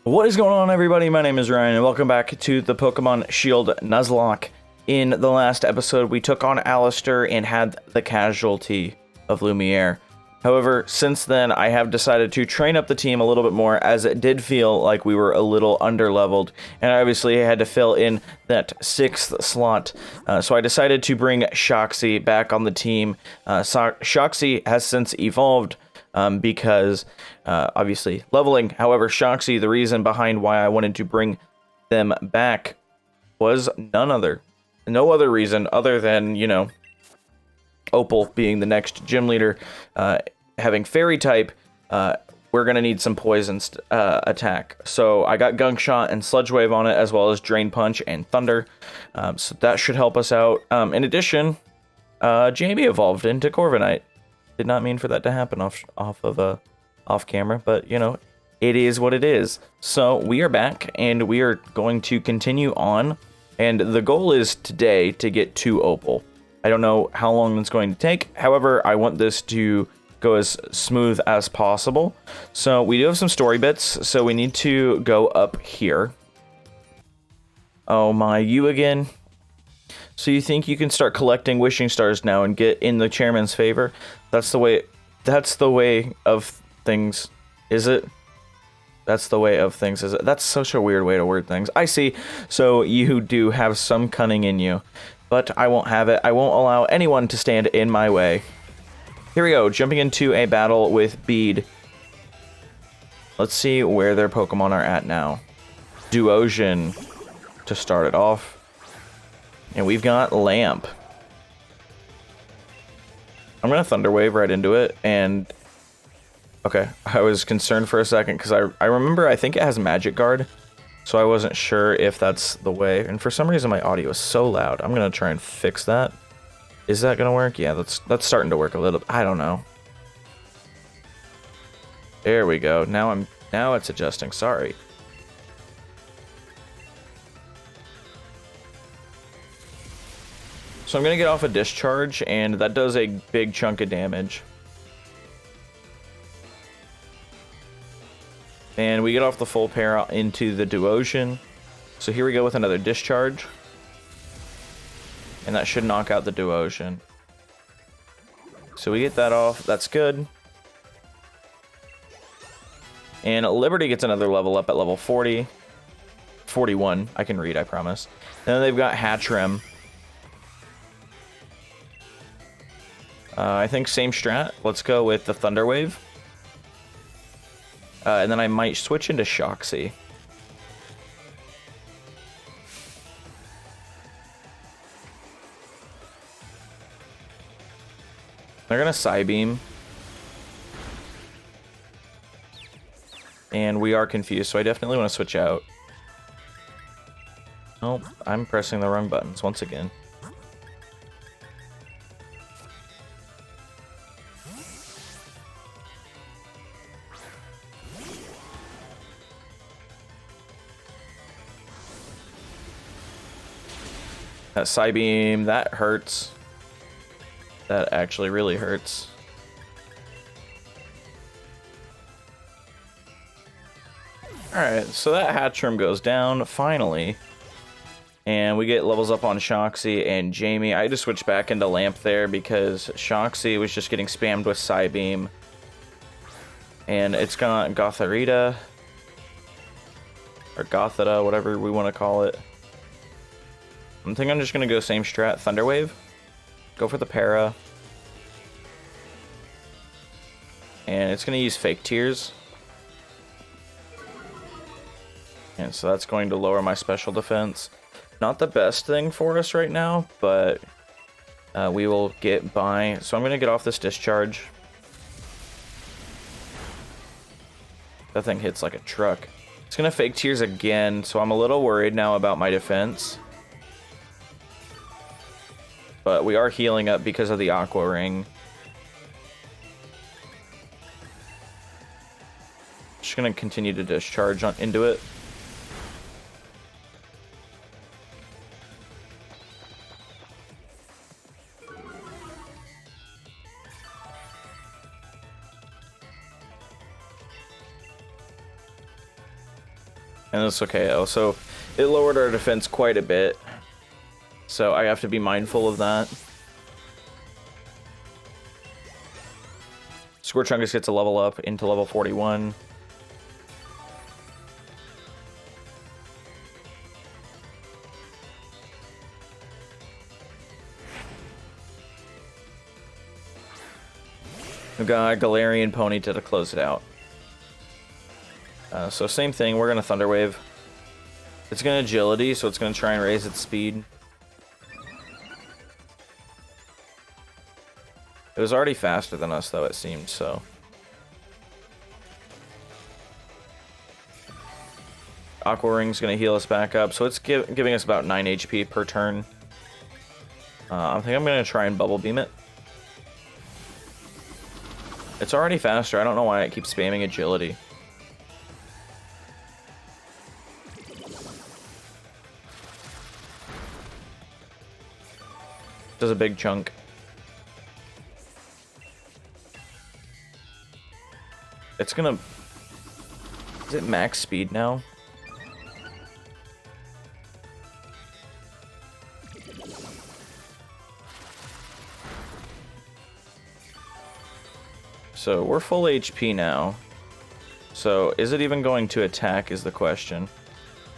What is going on, everybody? My name is Ryan, and welcome back to the Pokemon Shield Nuzlocke. In the last episode, we took on Alistair and had the casualty of Lumiere. However, since then, I have decided to train up the team a little bit more, as it did feel like we were a little underleveled, and obviously I had to fill in that 6th slot. So I decided to bring Shoxy back on the team. Shoxy has since evolved, because obviously leveling. However, Shoxy, the reason behind why I wanted to bring them back was no other reason other than, you know, Opal being the next gym leader, having fairy type. We're gonna need some poison attack. So I got Gunk Shot and Sludge Wave on it, as well as Drain Punch and Thunder. So that should help us out. In addition, Jamie evolved into Corviknight. Did not mean for that to happen off camera, but you know, it is what it is. So we are back, and we are going to continue on, and the goal is today to get to Opal. I don't know how long it's going to take. However, I want this to go as smooth as possible. So we do have some story bits, so we need to go up here. Oh my, you again? So you think you can start collecting wishing stars now and get in the chairman's favor? That's the way of things, is it? That's the way of things, is it? That's such a weird way to word things. I see. So you do have some cunning in you, but I won't have it. I won't allow anyone to stand in my way. Here we go, jumping into a battle with Bead. Let's see where their Pokemon are at now. Duosion to start it off. And we've got Lamp. I'm going to Thunder Wave right into it, and... Okay, I was concerned for a second, because I remember, I think it has Magic Guard, so I wasn't sure if that's the way, and for some reason my audio is so loud. I'm going to try and fix that. Is that going to work? Yeah, that's starting to work a little. I don't know. There we go. Now it's adjusting. Sorry. So I'm going to get off a Discharge, and that does a big chunk of damage. And we get off the full pair into the Duosion. So here we go with another Discharge. And that should knock out the Duosion. So we get that off. That's good. And Liberty gets another level up at level 40. 41. I can read, I promise. And then they've got Hatchrim. I think same strat. Let's go with the Thunder Wave. And then I might switch into Shoxy. They're gonna Psybeam. And we are confused, so I definitely want to switch out. Oh, I'm pressing the wrong buttons once again. That Psybeam, that hurts. That actually really hurts. Alright, so that Hatchrim goes down, finally. And we get levels up on Shoxy and Jamie. I just switched back into Lamp there because Shoxy was just getting spammed with Psybeam. And it's got Gothorita. Or Gothita, whatever we want to call it. I think I'm just going to go same strat, Thunder Wave. Go for the Para. And it's going to use Fake Tears. And so that's going to lower my special defense. Not the best thing for us right now, but we will get by. So I'm going to get off this Discharge. That thing hits like a truck. It's going to Fake Tears again, so I'm a little worried now about my defense. But we are healing up because of the Aqua Ring. Just gonna continue to discharge into it. And that's okay. Also, it lowered our defense quite a bit. So I have to be mindful of that. Squirtrungus gets a level up into level 41. We've got Galarian Ponyta to close it out. So same thing, we're going to Thunder Wave. It's going to Agility, so it's going to try and raise its speed. It was already faster than us, though, it seemed, so. Aqua Ring's going to heal us back up, so it's giving us about 9 HP per turn. I think I'm going to try and Bubble Beam it. It's already faster, I don't know why it keeps spamming Agility. Does a big chunk. It's gonna... Is it max speed now? So we're full HP now. So is it even going to attack is the question.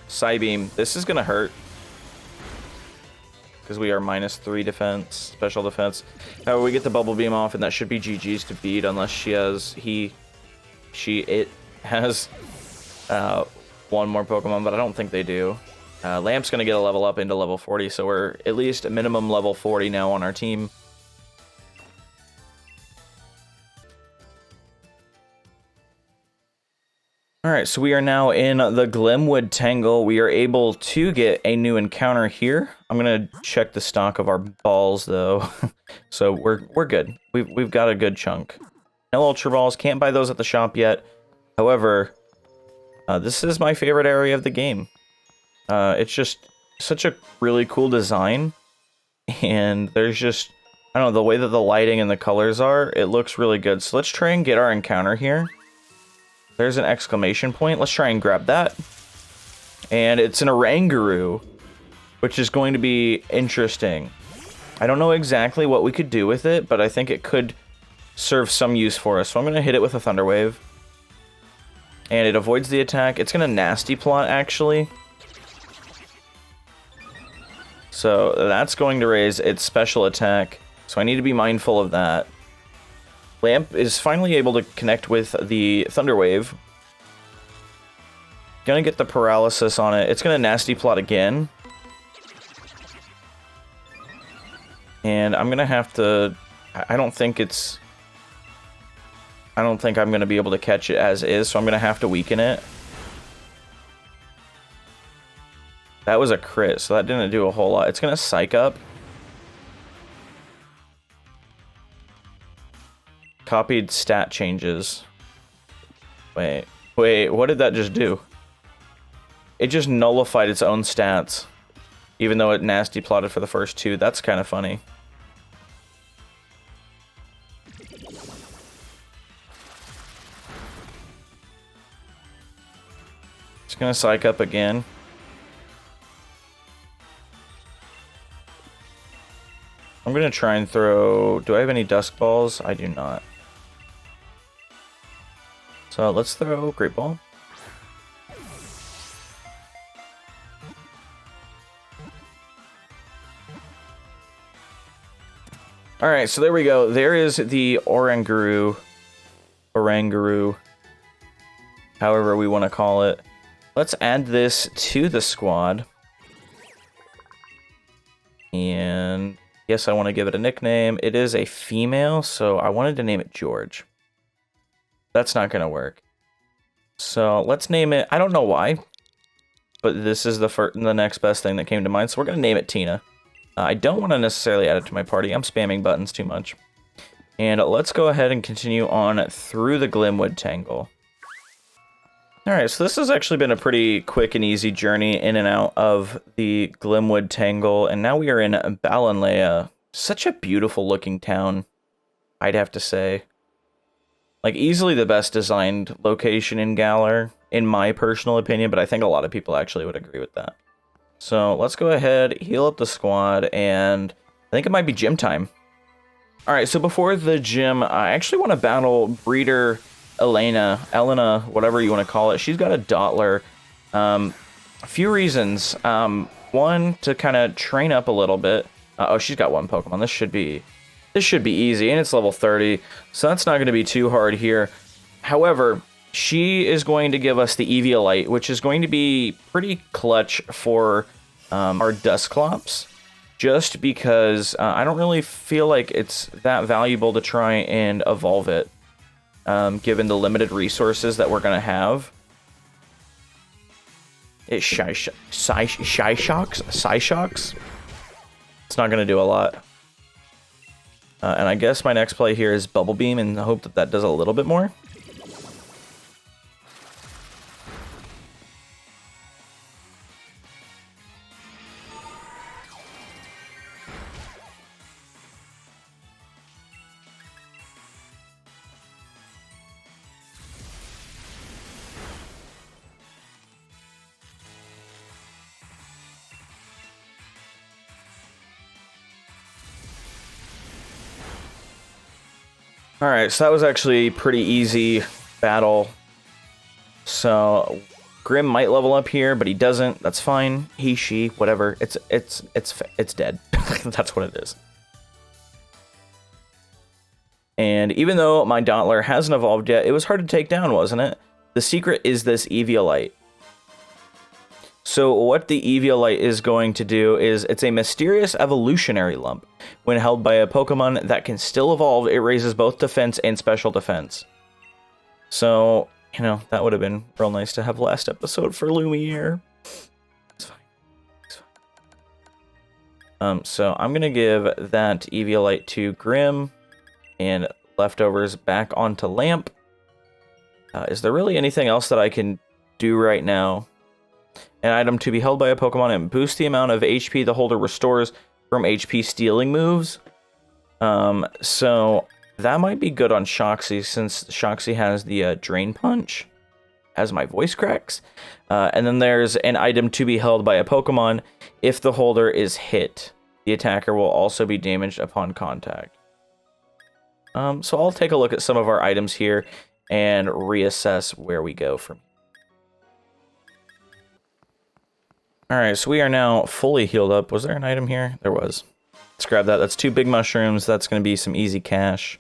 Psybeam, this is gonna hurt. Because we are -3 defense, special defense. However, we get the Bubble Beam off, and that should be GG's to beat, unless she has, it has one more Pokemon, but I don't think they do. Lamp's going to get a level up into level 40, so we're at least a minimum level 40 now on our team. Alright, so we are now in the Glimwood Tangle. We are able to get a new encounter here. I'm going to check the stock of our balls, though. So we're good. We've got a good chunk. No Ultra Balls. Can't buy those at the shop yet. However, this is my favorite area of the game. It's just such a really cool design. And there's just, I don't know, the way that the lighting and the colors are, it looks really good. So let's try and get our encounter here. There's an exclamation point. Let's try and grab that. And it's an Oranguru, which is going to be interesting. I don't know exactly what we could do with it, but I think it could serve some use for us. So I'm going to hit it with a Thunder Wave. And it avoids the attack. It's going to Nasty Plot, actually. So that's going to raise its special attack. So I need to be mindful of that. Lamp is finally able to connect with the Thunder Wave. Gonna get the paralysis on it. It's gonna Nasty Plot again. And I'm gonna have to... I don't think I'm gonna be able to catch it as is, so I'm gonna have to weaken it. That was a crit, so that didn't do a whole lot. It's gonna Psych Up. Copied stat changes. Wait, what did that just do? It just nullified its own stats. Even though it Nasty Plotted for the first two. That's kind of funny. It's gonna Psych Up again. I'm gonna try and throw... Do I have any Dusk Balls? I do not. So let's throw Great Ball. Alright, so there we go. There is the Oranguru. However we want to call it. Let's add this to the squad. And yes, I want to give it a nickname. It is a female, so I wanted to name it George. That's not going to work. So let's name it, I don't know why, but this is the next best thing that came to mind, so we're going to name it Tina. I don't want to necessarily add it to my party. I'm spamming buttons too much. And let's go ahead and continue on through the Glimwood Tangle. Alright, so this has actually been a pretty quick and easy journey in and out of the Glimwood Tangle, and now we are in Balanlea. Such a beautiful looking town, I'd have to say. Like, easily the best designed location in Galar, in my personal opinion, but I think a lot of people actually would agree with that. So let's go ahead, heal up the squad, and I think it might be gym time. Alright, so before the gym, I actually want to battle Breeder Elena, whatever you want to call it. She's got a Dottler. A few reasons. One, to kind of train up a little bit. Oh, she's got one Pokemon. This should be easy, and it's level 30, so that's not going to be too hard here. However, she is going to give us the Eviolite, which is going to be pretty clutch for our Dusclops. Just because I don't really feel like it's that valuable to try and evolve it, given the limited resources that we're going to have. It's Psyshocks. It's not going to do a lot. And I guess my next play here is Bubble Beam, and I hope that that does a little bit more. Alright, so that was actually a pretty easy battle. So Grim might level up here, but he doesn't. That's fine. He, she, whatever. It's dead. That's what it is. And even though my Dottler hasn't evolved yet, it was hard to take down, wasn't it? The secret is this Eviolite. So what the Eviolite is going to do is it's a mysterious evolutionary lump. When held by a Pokemon that can still evolve, it raises both defense and special defense. So, you know, that would have been real nice to have last episode for Lumiere. It's fine. It's fine. So I'm going to give that Eviolite to Grim and leftovers back onto Lamp. Is there really anything else that I can do right now? An item to be held by a Pokemon and boost the amount of HP the holder restores from HP stealing moves. So that might be good on Shoxy, since Shoxy has the Drain Punch as my voice cracks. And then there's an item to be held by a Pokemon. If the holder is hit, the attacker will also be damaged upon contact. So I'll take a look at some of our items here and reassess where we go from here. Alright, so we are now fully healed up. Was there an item here? There was. Let's grab that. That's 2 big mushrooms. That's going to be some easy cash.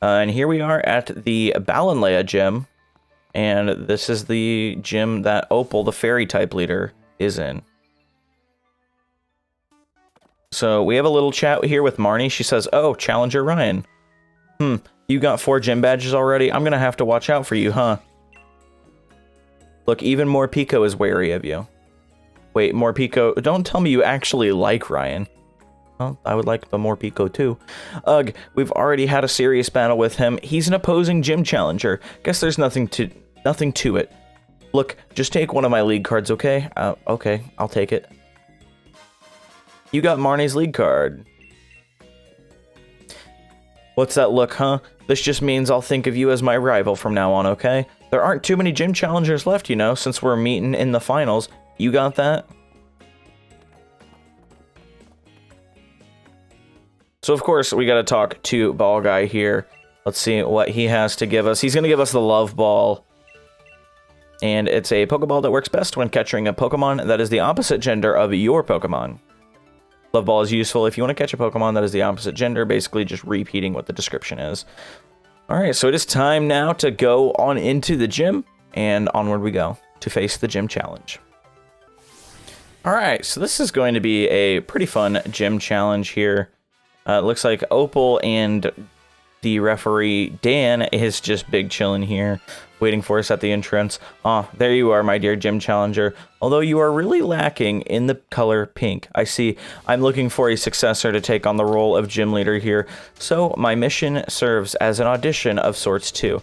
And here we are at the Balanlea gym. And this is the gym that Opal, the fairy type leader, is in. So we have a little chat here with Marnie. She says, "Oh, Challenger Ryan. You got 4 gym badges already? I'm going to have to watch out for you, huh? Look, even Morpeko is wary of you." Wait, Morpeko, don't tell me you actually like Ryan. Well, I would like the Morpeko too. Ugh, we've already had a serious battle with him. He's an opposing gym challenger. Guess there's nothing to it. Look, just take one of my league cards, okay? Okay, I'll take it. You got Marnie's league card. What's that look, huh? This just means I'll think of you as my rival from now on, okay? There aren't too many gym challengers left, you know, since we're meeting in the finals. You got that? So, of course, we got to talk to Ball Guy here. Let's see what he has to give us. He's going to give us the Love Ball. And it's a Pokeball that works best when catching a Pokemon that is the opposite gender of your Pokemon. Love Ball is useful if you want to catch a Pokemon that is the opposite gender, basically just repeating what the description is. Alright, so it is time now to go on into the gym, and onward we go to face the gym challenge. Alright, so this is going to be a pretty fun gym challenge here. It looks like Opal and the referee, Dan, is just big chilling here, waiting for us at the entrance. Ah, there you are, my dear gym challenger. Although you are really lacking in the color pink. I see. I'm looking for a successor to take on the role of gym leader here, so my mission serves as an audition of sorts too.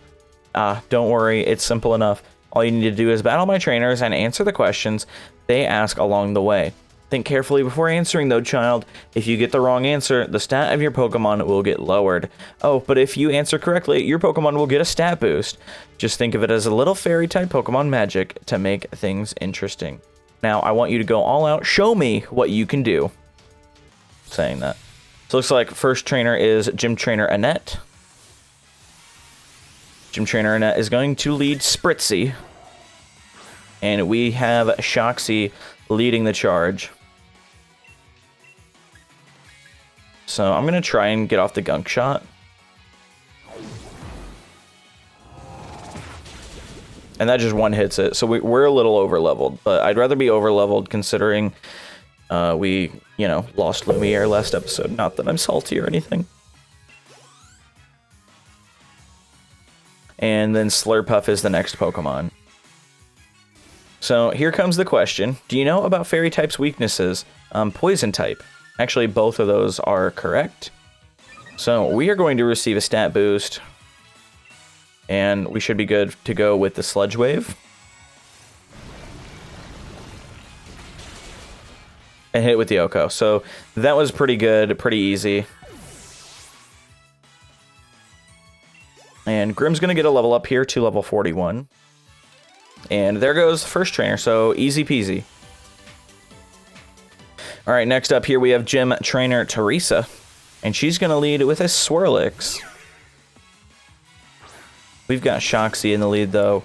Don't worry, it's simple enough. All you need to do is battle my trainers and answer the questions they ask along the way. Think carefully before answering, though, child. If you get the wrong answer, the stat of your Pokemon will get lowered. Oh, but if you answer correctly, your Pokemon will get a stat boost. Just think of it as a little fairy-type Pokemon magic to make things interesting. Now, I want you to go all out. Show me what you can do. Saying that. So, looks like first trainer is Gym Trainer Annette. Gym Trainer Annette is going to lead Spritzy. And we have Shoxy leading the charge. So I'm going to try and get off the Gunk Shot. And that just one hits it. So we're a little over-leveled. But I'd rather be over-leveled considering we, lost Lumiere last episode. Not that I'm salty or anything. And then Slurpuff is the next Pokemon. So here comes the question. Do you know about Fairy type's weaknesses? Poison type. Actually, both of those are correct. So we are going to receive a stat boost. And we should be good to go with the Sludge Wave. And hit with the Oko. So that was pretty good, pretty easy. And Grim's going to get a level up here to level 41. And there goes first trainer, so easy peasy. All right, next up here we have Gym Trainer Teresa. And she's going to lead with a Swirlix. We've got Shoxy in the lead, though.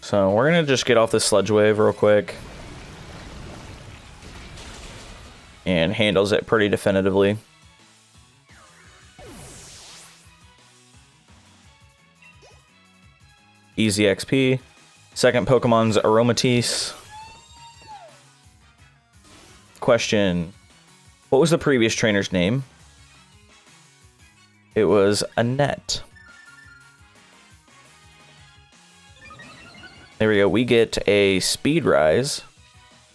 So we're going to just get off the Sludge Wave real quick. And handles it pretty definitively. Easy XP. Second Pokemon's Aromatisse. Question. What was the previous trainer's name? It was Annette. There we go. We get a Speed Rise.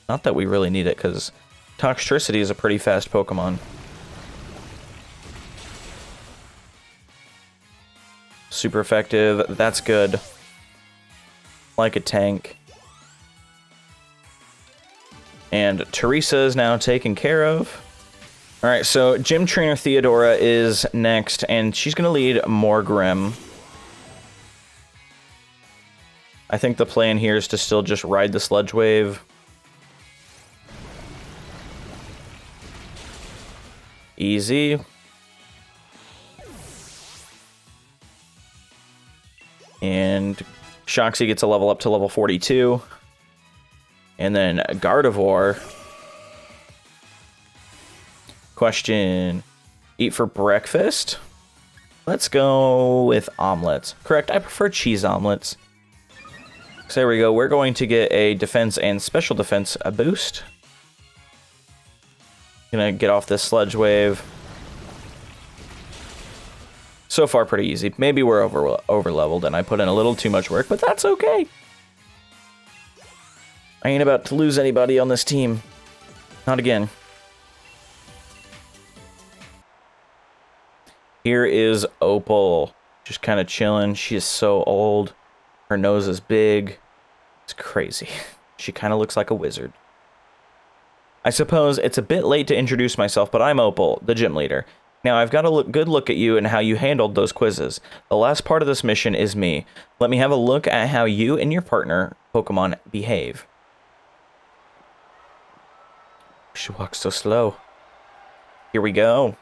Not that we really need it, because Toxtricity is a pretty fast Pokemon. Super effective. That's good. Like a tank. And Teresa is now taken care of. Alright, so Gym Trainer Theodora is next, and she's going to lead Morgrim. I think the plan here is to still just ride the Sludge Wave. Easy. And Shoxy gets a level up to level 42. And then Gardevoir. Question. Eat for breakfast? Let's go with omelets. Correct, I prefer cheese omelets. So there we go. We're going to get a defense and special defense a boost. Gonna get off this Sludge Wave. So far, pretty easy. Maybe we're over-leveled and I put in a little too much work, but that's okay. I ain't about to lose anybody on this team. Not again. Here is Opal. Just kind of chilling. She is so old. Her nose is big. It's crazy. She kind of looks like a wizard. I suppose it's a bit late to introduce myself, but I'm Opal, the gym leader. Now, I've got a good look at you and how you handled those quizzes. The last part of this mission is me. Let me have a look at how you and your partner, Pokemon, behave. She walks so slow. Here we go.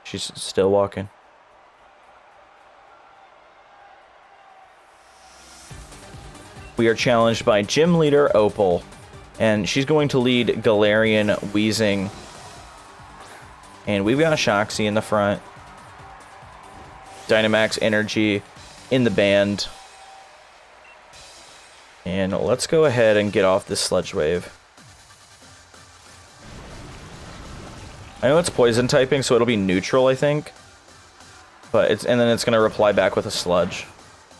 She's still walking. We are challenged by Gym Leader Opal. And she's going to lead Galarian Weezing. And we've got Shoxy in the front. Dynamax Energy in the band. And let's go ahead and get off this Sludge Wave. I know it's poison typing, so it'll be neutral, I think. But and then it's going to reply back with a Sludge.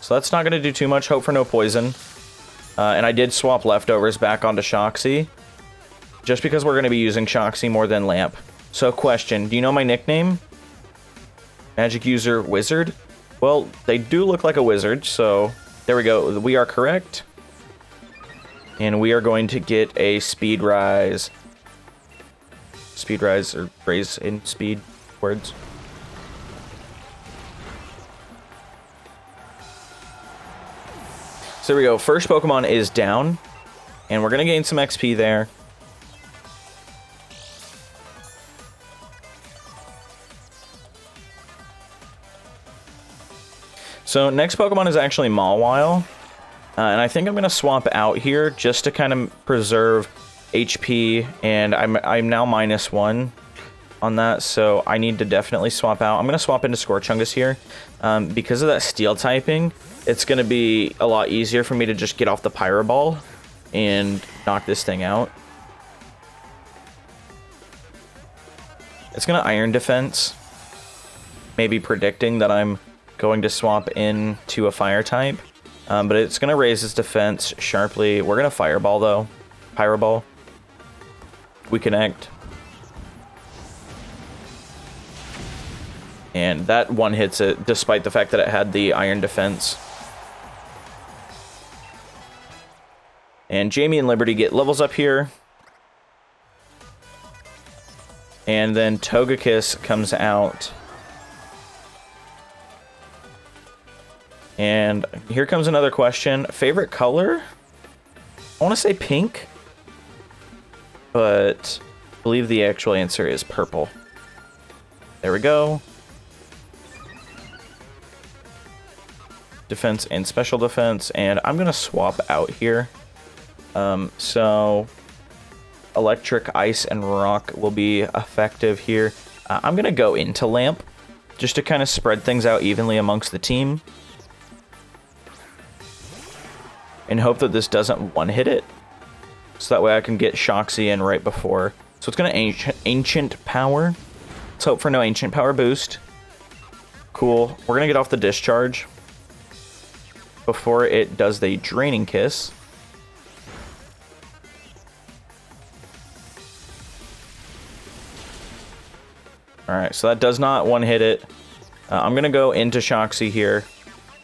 So that's not going to do too much. Hope for no poison. And I did swap leftovers back onto Shoxy. Just because we're going to be using Shoxy more than Lamp. So question, do you know my nickname? Magic user Wizard? Well, they do look like a wizard, so there we go. We are correct. And we are going to get a speed rise. Speed rise, or raise in speed words. So there we go. First Pokemon is down. And we're going to gain some XP there. So next Pokemon is actually Mawile. And I think I'm going to swap out here just to kind of preserve HP. And I'm now -1 on that, so I need to definitely swap out. I'm going to swap into Scorchungus here. Because of that Steel typing, it's going to be a lot easier for me to just get off the Pyro Ball and knock this thing out. It's going to Iron Defense. Maybe predicting that I'm going to swap into a Fire type. But it's going to raise its defense sharply. We're going to Fireball, though. Pyro Ball. We connect. And that one hits it, despite the fact that it had the Iron Defense. And Jamie and Liberty get levels up here. And then Togekiss comes out. And here comes another question. Favorite color? I want to say pink. But I believe the actual answer is purple. There we go. Defense and special defense. And I'm going to swap out here. So electric, ice, and rock will be effective here. I'm going to go into Lamp just to kind of spread things out evenly amongst the team. And hope that this doesn't one-hit it. So that way I can get Shoxy in right before. So it's going to Ancient Power. Let's hope for no Ancient Power boost. Cool. We're going to get off the Discharge before it does the Draining Kiss. Alright, so that does not one-hit it. I'm going to go into Shoxy here.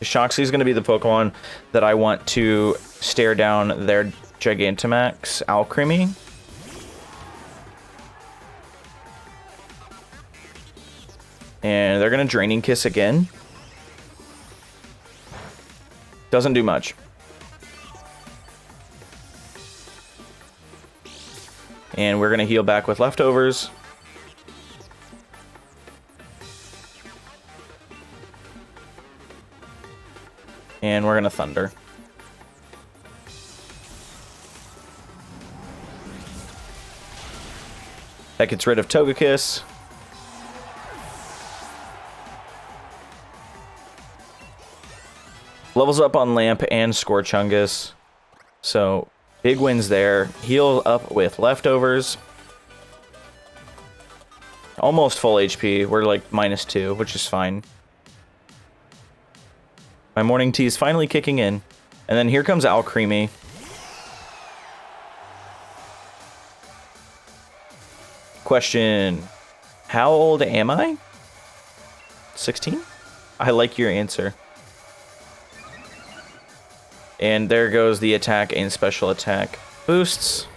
Shoxy is going to be the Pokemon that I want to stare down their Gigantamax Alcremie. And they're going to Draining Kiss again. Doesn't do much. And we're going to heal back with Leftovers. And we're going to Thunder. That gets rid of Togekiss. Levels up on Lamp and Scorchungus. So, big wins there. Heal up with Leftovers. Almost full HP. We're like -2, which is fine. My morning tea is finally kicking in. And then here comes Alcremie. Question. How old am I? 16? I like your answer. And there goes the attack and special attack boosts.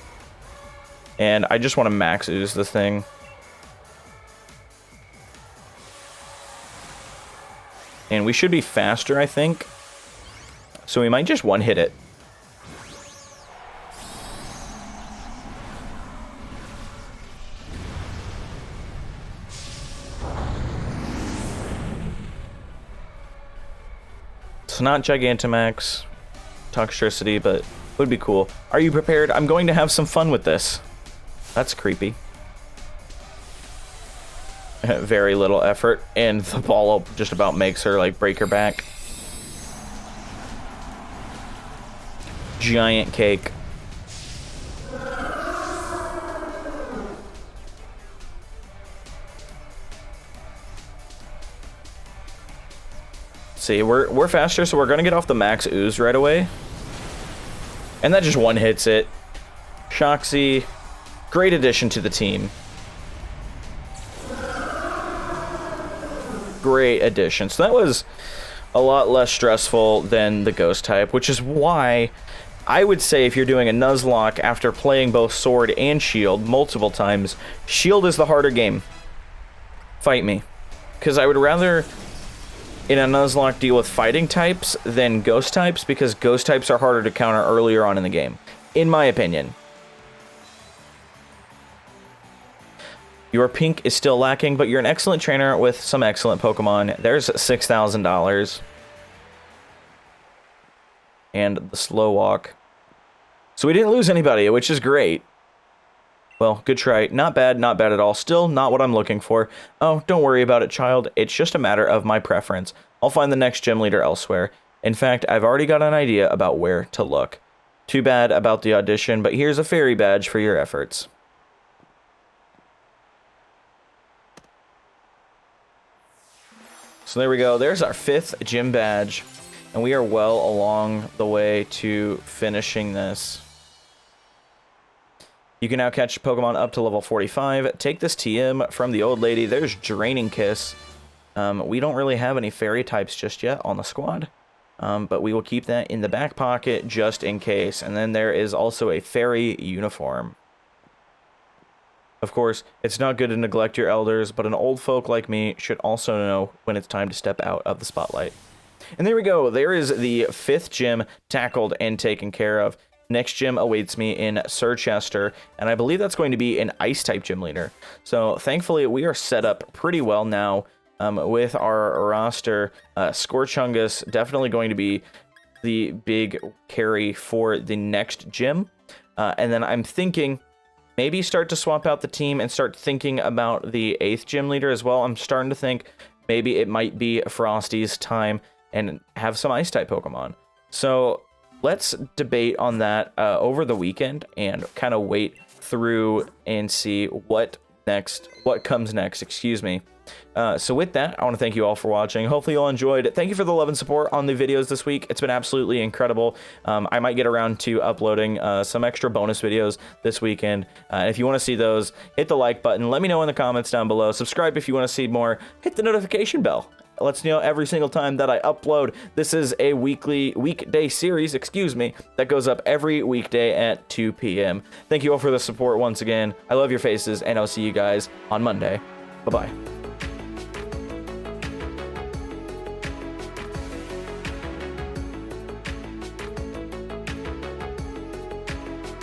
And I just want to max ooze the thing. And we should be faster, I think. So we might just one-hit it. It's not Gigantamax Toxtricity, but would be cool. Are you prepared? I'm going to have some fun with this. That's creepy. Very little effort, and the ball just about makes her like break her back. Giant cake. See, we're faster, so we're gonna get off the max ooze right away. And that just one hits it. Shoxy, great addition to the team. Great addition. So that was a lot less stressful than the Ghost type, which is why I would say if you're doing a Nuzlocke after playing both Sword and Shield multiple times, Shield is the harder game. Fight me. Because I would rather, in a Nuzlocke, deal with fighting types than ghost types, because ghost types are harder to counter earlier on in the game, in my opinion. Your pink is still lacking, but you're an excellent trainer with some excellent Pokemon. There's $6,000. And the slow walk. So we didn't lose anybody, which is great. Well, good try. Not bad at all. Still not what I'm looking for. Oh, don't worry about it, child. It's just a matter of my preference. I'll find the next gym leader elsewhere. In fact, I've already got an idea about where to look. Too bad about the audition, but here's a fairy badge for your efforts. So there we go. There's our 5th gym badge. And we are well along the way to finishing this. You can now catch Pokemon up to level 45. Take this TM from the old lady. There's Draining Kiss. We don't really have any fairy types just yet on the squad. But we will keep that in the back pocket just in case. And then there is also a fairy uniform. Of course, it's not good to neglect your elders, but an old folk like me should also know when it's time to step out of the spotlight. And there we go. There is the 5th gym tackled and taken care of. Next gym awaits me in Sirchester, and I believe that's going to be an Ice-type gym leader. So thankfully, we are set up pretty well now with our roster. Scorchungus definitely going to be the big carry for the next gym. And then I'm thinking maybe start to swap out the team and start thinking about the 8th gym leader as well. I'm starting to think maybe it might be Frosty's time and have some Ice-type Pokemon. So let's debate on that over the weekend and kind of wait through and see what comes next, excuse me. So with that, I want to thank you all for watching. Hopefully you all enjoyed it. Thank you for the love and support on the videos this week. It's been absolutely incredible. I might get around to uploading some extra bonus videos this weekend. If you want to see those, hit the like button. Let me know in the comments down below. Subscribe if you want to see more. Hit the notification bell. It lets you know every single time that I upload. This is a weekday series, that goes up every weekday at 2 p.m. Thank you all for the support once again. I love your faces, and I'll see you guys on Monday. Bye-bye.